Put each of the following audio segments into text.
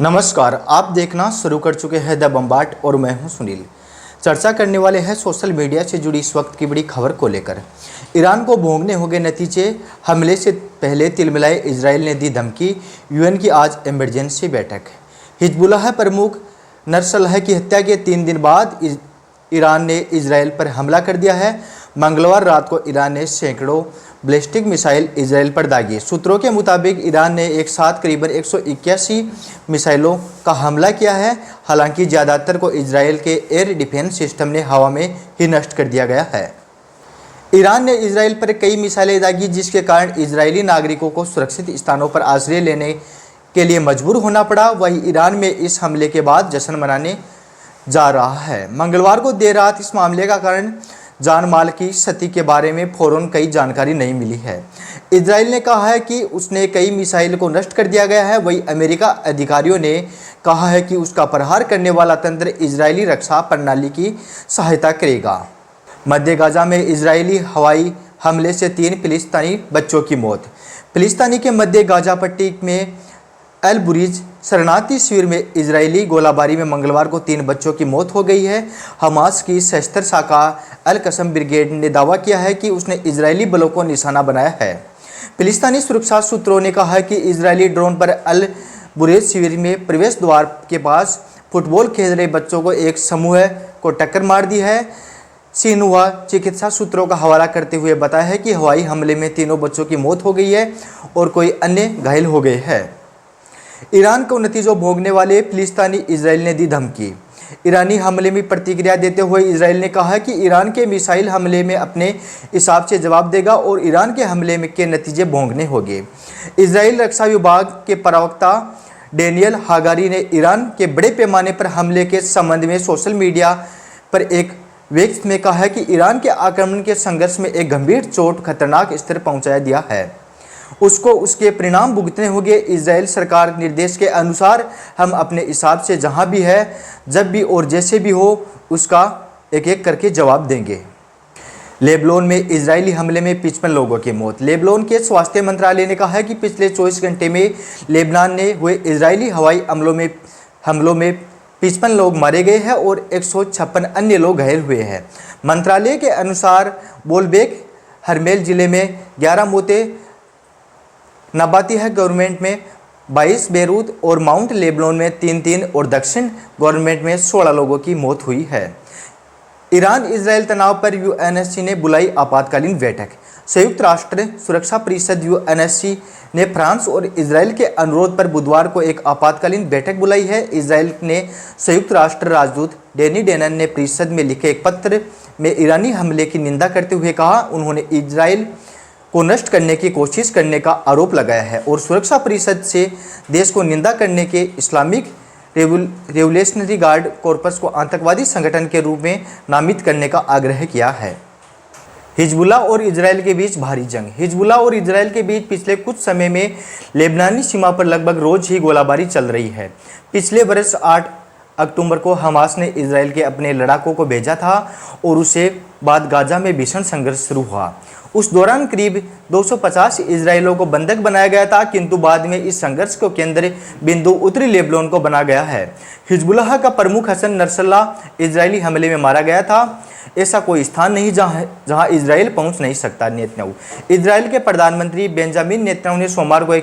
नमस्कार, आप देखना शुरू कर चुके हैं द बम्बाट और मैं हूं सुनील। चर्चा करने वाले हैं सोशल मीडिया से जुड़ी इस वक्त की बड़ी खबर को लेकर। ईरान को भोगने होंगे नतीजे, हमले से पहले तिलमिलाए इजराइल ने दी धमकी, यूएन की आज इमरजेंसी बैठक। हिजबुल्लाह प्रमुख नसरल्लाह की हत्या के 3 दिन बाद ईरान ने इजराइल पर हमला कर दिया है। मंगलवार रात को ईरान ने सैकड़ों बैलिस्टिक मिसाइल इजराइल पर दागी। सूत्रों के मुताबिक ईरान ने एक साथ करीबन 181 मिसाइलों का हमला किया है। हालांकि ज़्यादातर को इजराइल के एयर डिफेंस सिस्टम ने हवा में ही नष्ट कर दिया गया है। ईरान ने इजराइल पर कई मिसाइलें दागी, जिसके कारण इजरायली नागरिकों को सुरक्षित स्थानों पर आश्रय लेने के लिए मजबूर होना पड़ा। वहीं ईरान में इस हमले के बाद जश्न मनाने जा रहा है। मंगलवार को देर रात इस मामले का कारण जान माल की क्षति के बारे में फौरन कई जानकारी नहीं मिली है। इजराइल ने कहा है कि उसने कई मिसाइल को नष्ट कर दिया गया है। वहीं अमेरिका अधिकारियों ने कहा है कि उसका प्रहार करने वाला तंत्र इजरायली रक्षा प्रणाली की सहायता करेगा। मध्य गाजा में इजरायली हवाई हमले से 3 फिलिस्तीनी बच्चों की मौत। फिलिस्तीनी के मध्य गाजा पट्टी में अल बुरीज शरणार्थी शिविर में इजरायली गोलाबारी में मंगलवार को 3 बच्चों की मौत हो गई है। हमास की सशस्त्र शाखा अल कसम ब्रिगेड ने दावा किया है कि उसने इजरायली बलों को निशाना बनाया है। फिलिस्तीनी सुरक्षा सूत्रों ने कहा है कि इजरायली ड्रोन पर अल बुरेज शिविर में प्रवेश द्वार के पास फुटबॉल खेल रहे बच्चों को एक समूह को टक्कर मार दी है। सिन्हुआ चिकित्सा सूत्रों का हवाला करते हुए बताया है कि हवाई हमले में 3 बच्चों की मौत हो गई है और कोई अन्य घायल हो गए हैं। ईरान को नतीजों भोगने वाले फिलिस्तीनी इजराइल ने दी धमकी। ईरानी हमले में प्रतिक्रिया देते हुए इजराइल ने कहा है कि ईरान के मिसाइल हमले में अपने हिसाब से जवाब देगा और ईरान के हमले में के नतीजे भोगने होंगे। इजराइल रक्षा विभाग के प्रवक्ता डेनियल हागारी ने ईरान के बड़े पैमाने पर हमले के संबंध में सोशल मीडिया पर एक वक्तव्य में कहा है कि ईरान के आक्रमण के संघर्ष में एक गंभीर चोट खतरनाक स्तर पहुंचाया दिया है, उसको उसके परिणाम भुगतने होंगे। इजराइल सरकार निर्देश के अनुसार हम अपने हिसाब से जहां भी है, जब भी और जैसे भी हो, उसका एक एक करके जवाब देंगे। लेबनान में इजरायली हमले में 55 लोगों की मौत। लेबनान के स्वास्थ्य मंत्रालय ने कहा है कि पिछले 24 घंटे में लेबनान में हुए इजरायली हवाई हमलों में 55 लोग मारे गए हैं और 156 अन्य लोग घायल हुए हैं। मंत्रालय के अनुसार बोलबेक हरमेल जिले में 11 मौतें, नबाती है गवर्नमेंट में 22, बेरूत और माउंट लेबनान में 3 और दक्षिण गवर्नमेंट में 16 लोगों की मौत हुई है। ईरान इजराइल तनाव पर यूएनएससी ने बुलाई आपातकालीन बैठक। संयुक्त राष्ट्र सुरक्षा परिषद यूएनएससी ने फ्रांस और इजराइल के अनुरोध पर बुधवार को एक आपातकालीन बैठक बुलाई है। इजराइल ने संयुक्त राष्ट्र राजदूत डेनी डेनन ने परिषद में लिखे एक पत्र में ईरानी हमले की निंदा करते हुए कहा, उन्होंने इजराइल को नष्ट करने की कोशिश करने का आरोप लगाया है और सुरक्षा परिषद से देश को निंदा करने के इस्लामिक रेवोल्यूशनरी गार्ड कॉर्पस को आतंकवादी संगठन के रूप में नामित करने का आग्रह किया है। हिजबुल्लाह और इजराइल के बीच भारी जंग। हिजबुल्लाह और इजराइल के बीच पिछले कुछ समय में लेबनानी सीमा पर लगभग रोज ही गोलाबारी चल रही है। पिछले वर्ष 8 अक्टूबर को हमास ने इजराइल के अपने लड़ाकों को भेजा था और उसके बाद गाजा में भीषण संघर्ष शुरू हुआ। उस दौरान करीब 250 इजरायलियों को बंधक बनाया गया था, किंतु बाद में इस संघर्ष को केंद्र बिंदु उत्तरी लेबनान को बना गया है। हिजबुल्लाह का प्रमुख हसन नसरल्लाह इजरायली हमले में मारा गया था। ऐसा कोई स्थान नहीं जहां इजराइल पहुंच नहीं सकता। नेतन्याहू। इजराइल के प्रधानमंत्री बेंजामिन नेतन्याहू ने सोमवार को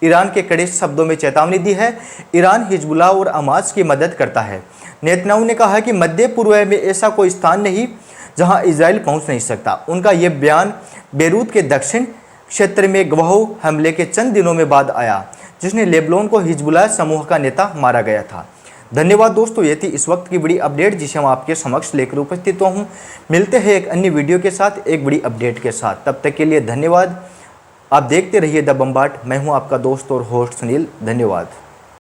ईरान के कड़े शब्दों में चेतावनी दी है। ईरान हिजबुल्लाह और हमास की मदद करता है। नेतन्याहू ने कहा कि मध्य पूर्व में ऐसा कोई स्थान नहीं जहां इजराइल पहुंच नहीं सकता। उनका यह बयान बेरूत के दक्षिण क्षेत्र में गवाह हमले के चंद दिनों में बाद आया, जिसने लेबनान को हिजबुल्लाह समूह का नेता मारा गया था। धन्यवाद दोस्तों, ये थी इस वक्त की बड़ी अपडेट जिसे हम आपके समक्ष लेकर उपस्थित हूँ। मिलते हैं एक अन्य वीडियो के साथ, एक बड़ी अपडेट के साथ। तब तक के लिए धन्यवाद। आप देखते रहिए द बम्बाट। मैं हूँ आपका दोस्त और होस्ट सुनील। धन्यवाद।